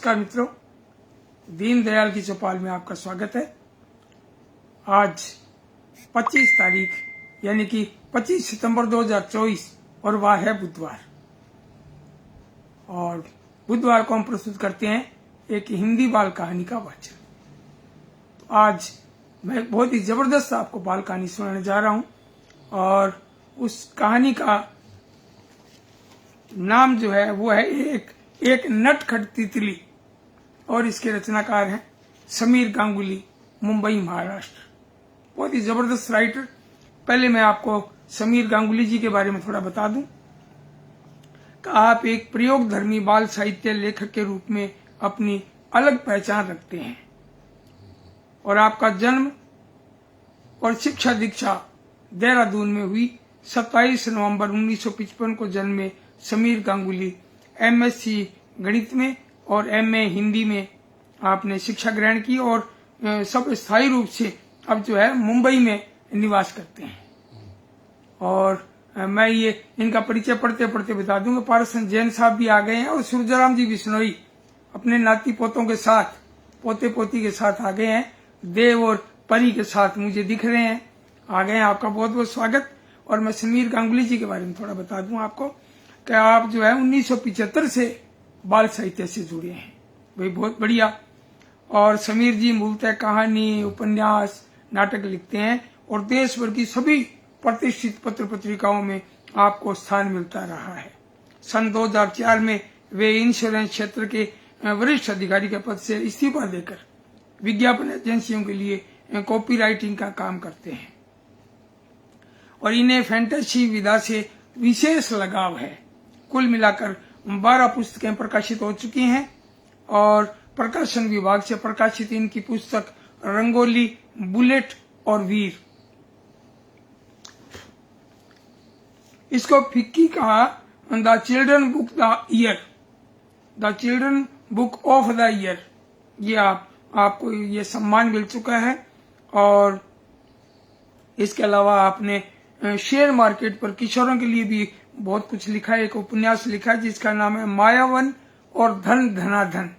नमस्कार मित्रों, दीनदयाल की चौपाल में आपका स्वागत है। आज 25 तारीख यानी कि 25 सितंबर 2024 और वह है बुधवार। और बुधवार को हम प्रस्तुत करते हैं एक हिंदी बाल कहानी का वाचन। तो आज मैं बहुत ही जबरदस्त आपको बाल कहानी सुनाने जा रहा हूं और उस कहानी का नाम जो है वो है एक नटखट तितली और इसके रचनाकार हैं समीर गांगुली, मुंबई महाराष्ट्र। बहुत ही जबरदस्त राइटर। पहले मैं आपको समीर गांगुली जी के बारे में थोड़ा बता दूं कि आप एक प्रयोगधर्मी बाल साहित्य लेखक के रूप में अपनी अलग पहचान रखते हैं और आपका जन्म और शिक्षा दीक्षा देहरादून में हुई। 27 नवंबर 1955 को जन्मे समीर गांगुली एमएससी गणित में और एमए हिंदी में आपने शिक्षा ग्रहण की और सब स्थायी रूप से अब जो है मुंबई में निवास करते हैं। और मैं ये इनका परिचय पढ़ते पढ़ते बता दूंगा। पारसन जैन साहब भी आ गए हैं और सूरजराम जी बिश्नोई अपने नाती पोतों के साथ, पोते पोती के साथ आ गए हैं। देव और परी के साथ मुझे दिख रहे हैं, आ गए हैं। आपका बहुत बहुत स्वागत। और मैं समीर गांगुली जी के बारे में थोड़ा बता दूं आपको कि आप जो है 1975 से बाल साहित्य से जुड़े हैं। भाई बहुत बढ़िया। और समीर जी मूलतः कहानी, उपन्यास, नाटक लिखते हैं और देश भर की सभी प्रतिष्ठित पत्र पत्रिकाओं में आपको स्थान मिलता रहा है। सन 2004 में वे इंश्योरेंस क्षेत्र के वरिष्ठ अधिकारी के पद से इस्तीफा देकर विज्ञापन एजेंसियों के लिए कॉपी राइटिंग का काम करते हैं और इन्हें फैंटेसी विधा से विशेष लगाव है। कुल मिलाकर 12 पुस्तकें प्रकाशित हो चुकी हैं और प्रकाशन विभाग से प्रकाशित इनकी पुस्तक रंगोली, बुलेट और वीर। इसको फिक्की कहा the children book the year, the children book of the year. ये आपको ये सम्मान मिल चुका है। और इसके अलावा आपने शेयर मार्केट पर किशोरों के लिए भी बहुत कुछ लिखा है। एक उपन्यास लिखा है जिसका नाम है मायावन और धन धनाधन।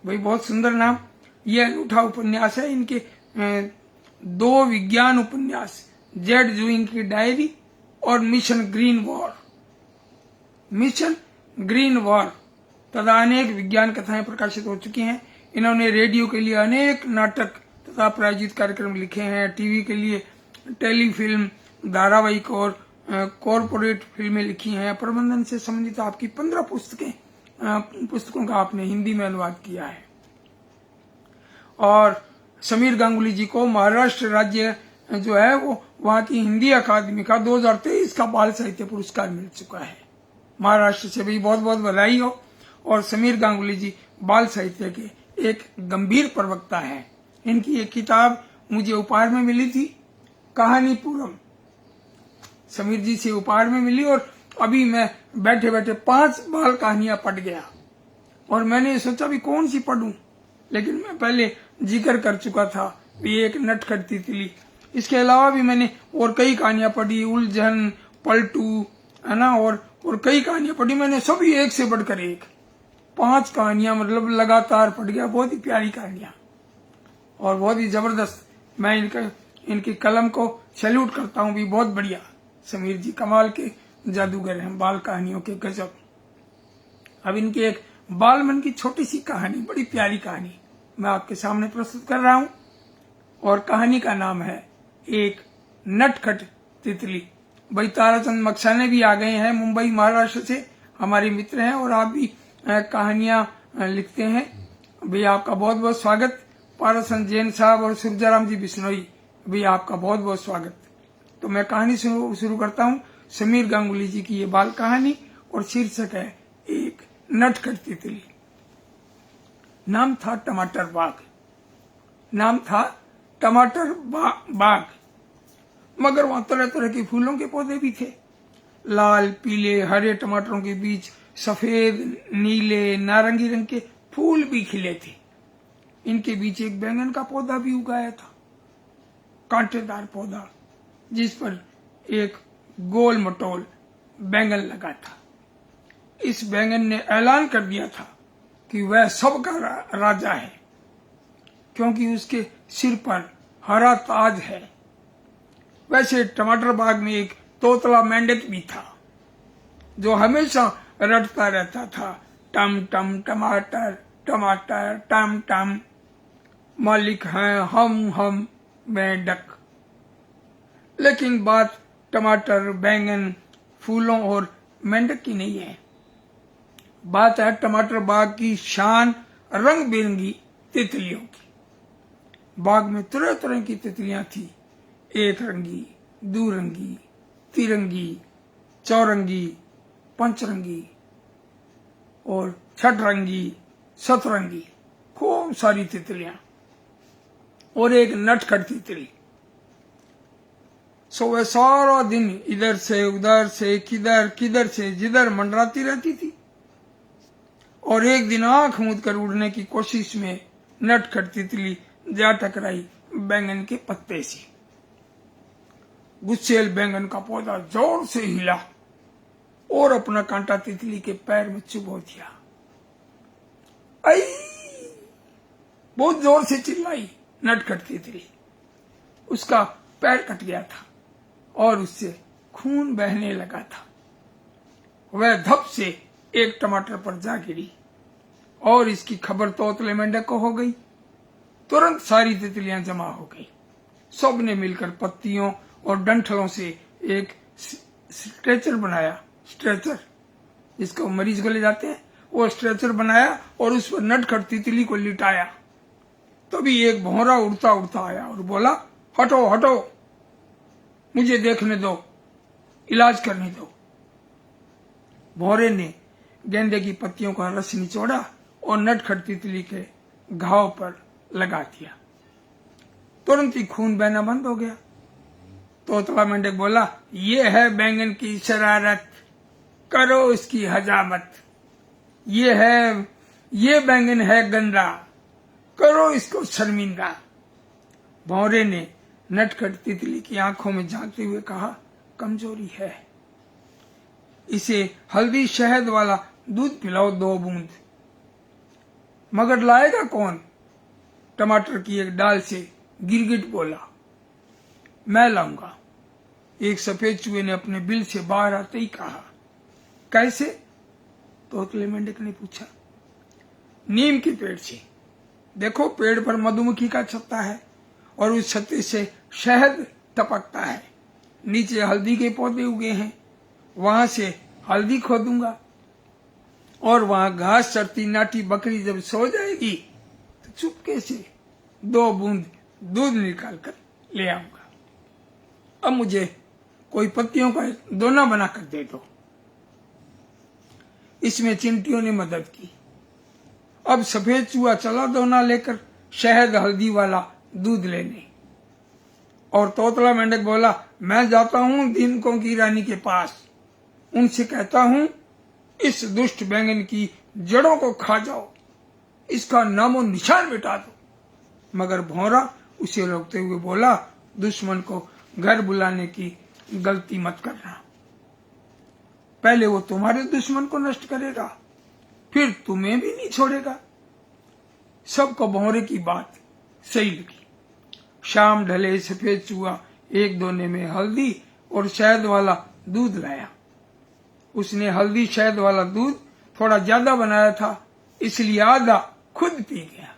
भाई बहुत सुंदर नाम। यह अनूठा उपन्यास है। इनके 2 विज्ञान उपन्यास, जेड जूइंग की डायरी और मिशन ग्रीन वॉर तथा अनेक विज्ञान कथाएं प्रकाशित हो चुकी हैं। इन्होंने रेडियो के लिए अनेक नाटक तथा प्रायोजित कार्यक्रम लिखे हैं। टीवी के लिए टेलीफिल्म, धारावाहिक और कॉरपोरेट फिल्में लिखी हैं। प्रबंधन से संबंधित आपकी 15 पुस्तकों का आपने हिंदी में अनुवाद किया है। और समीर गांगुली जी को महाराष्ट्र राज्य जो है वो वहां की हिंदी अकादमी का 2023 का बाल साहित्य पुरस्कार मिल चुका है। महाराष्ट्र से भी बहुत बहुत बधाई हो। और समीर गांगुली जी बाल साहित्य के एक गंभीर प्रवक्ता हैं। इनकी एक किताब मुझे उपहार में मिली थी, कहानी पूरम, समीर जी से उपहार में मिली। और अभी मैं बैठे बैठे 5 बाल कहानियां पढ़ गया और मैंने सोचा भी कौन सी पढ़ूं, लेकिन मैं पहले जिक्र कर चुका था भी एक नटखट तितली। इसके अलावा भी मैंने और कई कहानियां पढ़ी, उलझन, पलटू, है ना, और कई कहानियां पढ़ी मैंने, सभी एक से बढ़कर एक। 5 कहानियां मतलब लगातार पढ़ गया। बहुत ही प्यारी कहानियां और बहुत ही जबरदस्त। मैं इनकी कलम को सैल्यूट करता हूं भी। बहुत बढ़िया। समीर जी कमाल के जादूगर हैं बाल कहानियों के, गजब। अब इनकी एक बालमन की छोटी सी कहानी, बड़ी प्यारी कहानी मैं आपके सामने प्रस्तुत कर रहा हूं और कहानी का नाम है एक नटखट तितली। भाई ताराचंद मकसाने भी आ गए हैं मुंबई महाराष्ट्र से, हमारे मित्र हैं और आप भी कहानियां लिखते हैं। भाई आपका बहुत बहुत स्वागत। पारसन जैन साहब और सूरजराम जी बिश्नोई, भाई आपका बहुत बहुत स्वागत। तो मैं कहानी शुरू करता हूं। समीर गांगुली जी की ये बाल कहानी और शीर्षक है एक नटखट तितली। नाम था टमाटर बाग। मगर वहां तरह तरह के फूलों के पौधे भी थे। लाल, पीले, हरे टमाटरों के बीच सफेद, नीले, नारंगी रंग के फूल भी खिले थे। इनके बीच एक बैंगन का पौधा भी उगाया था, कांटेदार पौधा जिस पर एक गोल मटोल बैंगन लगा था। इस बैंगन ने ऐलान कर दिया था कि वह सबका राजा है, क्योंकि उसके सिर पर हरा ताज है। वैसे टमाटर बाग में एक तोतला मेंढक भी था जो हमेशा रटता रहता था, टम टम टमाटर टमाटर टम टम, मालिक हैं हम मेंढक। लेकिन बात टमाटर, बैंगन, फूलों और मेंढक की नहीं है। बात है टमाटर बाग की शान रंग बिरंगी तितलियों की। बाग में तरह तरह की तितलियां थी, एक रंगी, दुरंगी, तिरंगी, चौरंगी, पंचरंगी और छठरंगी, सतरंगी, खूब सारी तितलियां और एक नटखट तितली। सो वह सारा दिन इधर से उधर से किधर से जिधर मंडराती रहती थी। और एक दिन आंख मूंद कर उड़ने की कोशिश में नटखट तितली जा टकराई बैंगन के पत्ते से। गुस्सेल बैंगन का पौधा जोर से हिला और अपना कांटा तितली के पैर में चुभो दिया। आई! बहुत जोर से चिल्लाई नटखट तितली। उसका पैर कट गया था और उससे खून बहने लगा था। वह धप से एक टमाटर पर जा गिरी और इसकी खबर तोतले मेंढक को हो गई। तुरंत सारी तितलियां जमा हो गई। सब ने मिलकर पत्तियों और डंठलों से एक स्ट्रेचर बनाया, स्ट्रेचर जिसको मरीज को ले जाते हैं, वो स्ट्रेचर बनाया और उस पर नटखट तितली को लिटाया। तभी एक भौरा उड़ता उड़ता आया और बोला, हटो हटो, मुझे देखने दो, इलाज करने दो। भौरे ने गेंदे की पत्तियों का रस निचोड़ा और नटखट तितली के घाव पर लगा दिया। तुरंत ही खून बहना बंद हो गया। तोतला मेंढक बोला, ये है बैंगन की शरारत, करो इसकी हजामत। ये बैंगन है गंदा, करो इसको शर्मिंदा। भौरे ने नटखट तितली की आंखों में झांकते हुए कहा, कमजोरी है, इसे हल्दी शहद वाला दूध पिलाओ 2 बूंद। मगर लाएगा कौन? टमाटर की एक डाल से गिरगिट बोला, मैं लाऊंगा। एक सफेद चूहे ने अपने बिल से बाहर आते ही कहा, कैसे? तोतले मेंढक ने पूछा। नीम के पेड़ से। देखो, पेड़ पर मधुमक्खी का छत्ता है और उस छत्ते से शहद टपकता है। नीचे हल्दी के पौधे उगे हैं, वहां से हल्दी खोदूंगा और वहां घास चरती नाटी बकरी जब सो जाएगी तो चुपके से 2 बूंद दूध निकाल कर ले आऊंगा। अब मुझे कोई पत्तियों का दोना बनाकर दे दो। इसमें चिंटियों ने मदद की। अब सफेद चूहा चला दोना लेकर शहद हल्दी वाला दूध लेने, और तोतला मेंढक बोला, मैं जाता हूं दीमकों की रानी के पास, उनसे कहता हूं इस दुष्ट बैंगन की जड़ों को खा जाओ, इसका नामो निशान मिटा दो। मगर भौरा उसे रोकते हुए बोला, दुश्मन को घर बुलाने की गलती मत करना। पहले वो तुम्हारे दुश्मन को नष्ट करेगा, फिर तुम्हें भी नहीं छोड़ेगा। सबको भौरे की बात सही लगी। शाम ढले सफेद चूहा एक दोने में हल्दी और शहद वाला दूध लाया। उसने हल्दी शहद वाला दूध थोड़ा ज्यादा बनाया था, इसलिए आधा खुद पी गया,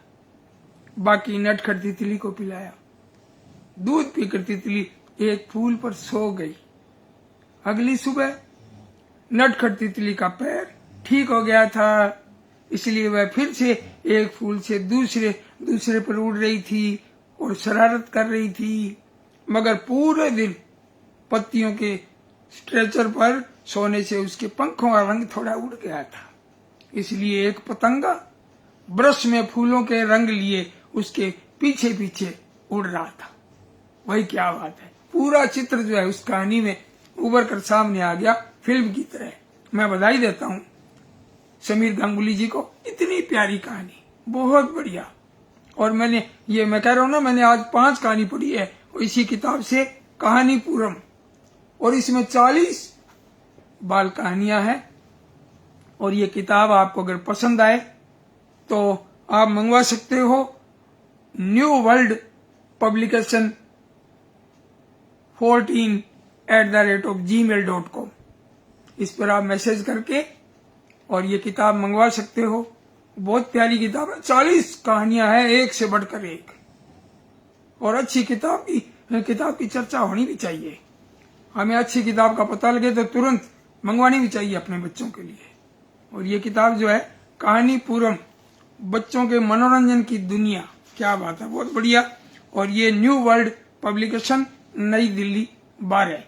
बाकी नटखट तितली को पिलाया। दूध पीकर तितली एक फूल पर सो गई। अगली सुबह नटखट तितली का पैर ठीक हो गया था, इसलिए वह फिर से एक फूल से दूसरे पर उड़ रही थी और शरारत कर रही थी। मगर पूरे दिन पत्तियों के स्ट्रेचर पर सोने से उसके पंखों का रंग थोड़ा उड़ गया था, इसलिए एक पतंगा ब्रश में फूलों के रंग लिए उसके पीछे पीछे उड़ रहा था। वही क्या बात है, पूरा चित्र जो है उस कहानी में उभर कर सामने आ गया फिल्म की तरह। मैं बधाई देता हूँ समीर गांगुली जी को, इतनी प्यारी कहानी, बहुत बढ़िया। और मैं कह रहा हूँ ना, मैंने आज 5 कहानी पढ़ी है इसी किताब से, कहानी पूरम, और इसमें 40 बाल कहानियां हैं। और ये किताब आपको अगर पसंद आए तो आप मंगवा सकते हो न्यू वर्ल्ड पब्लिकेशन 14@gmail.com। इस पर आप मैसेज करके और ये किताब मंगवा सकते हो। बहुत प्यारी किताब है, 40 कहानियां हैं, एक से बढ़कर एक। और अच्छी किताब की चर्चा होनी भी चाहिए। हमें अच्छी किताब का पता लगे तो तुरंत मंगवानी भी चाहिए अपने बच्चों के लिए। और ये किताब जो है कहानी पूरम, बच्चों के मनोरंजन की दुनिया, क्या बात है, बहुत बढ़िया। और ये न्यू वर्ल्ड पब्लिकेशन, नई दिल्ली 12।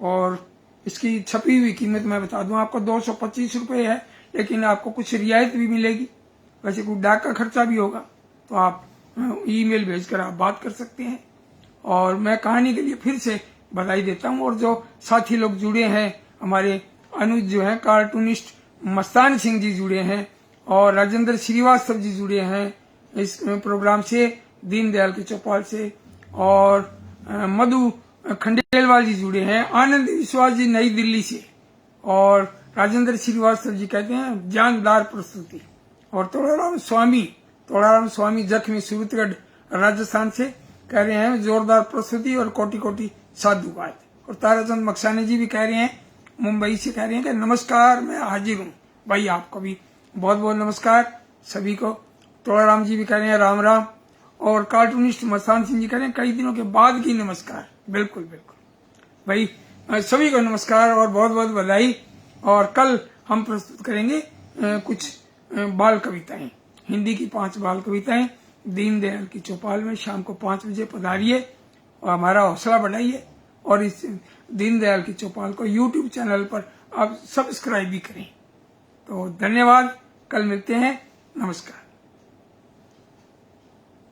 और इसकी छपी हुई कीमत मैं बता दूं आपको 225 रुपये है, लेकिन आपको कुछ रियायत भी मिलेगी। वैसे कोई डाक का खर्चा भी होगा तो आप ईमेल भेजकर आप बात कर सकते हैं। और मैं कहानी के लिए फिर से बधाई देता हूं। और जो साथी लोग जुड़े हैं, हमारे अनुज जो है कार्टूनिस्ट मस्तान सिंह जी जुड़े हैं, और राजेंद्र श्रीवास्तव जी जुड़े हैं इस प्रोग्राम से, दीनदयाल के चौपाल से, और मधु खंडेलवाल जी जुड़े हैं, आनंद विश्वास जी नई दिल्ली से, और राजेंद्र श्रीवास्तव जी कहते हैं जानदार प्रस्तुति, और तोड़ाराम स्वामी जख्मी सूरतगढ़ राजस्थान से कह रहे हैं जोरदार प्रस्तुति और कोटि कोटि साधुवाद। और ताराचंद मकसानी जी भी कह रहे हैं मुंबई से, कह रहे हैं कि नमस्कार, मैं हाजिर हूँ। भाई आपको भी बहुत बहुत नमस्कार सभी को। तोड़ाराम जी भी कह रहे हैं राम राम, और कार्टूनिस्ट मस्तान सिंह जी कह रहे हैं कई दिनों के बाद की नमस्कार। बिल्कुल बिल्कुल भाई, सभी को नमस्कार और बहुत बहुत बधाई। और कल हम प्रस्तुत करेंगे कुछ बाल कविताएं, हिंदी की 5 बाल कविताएं दीनदयाल की चौपाल में। शाम को 5 बजे पधारिए और हमारा हौसला बढ़ाइए। और इस दीनदयाल की चौपाल को YouTube चैनल पर आप सब्सक्राइब भी करें। तो धन्यवाद, कल मिलते हैं, नमस्कार।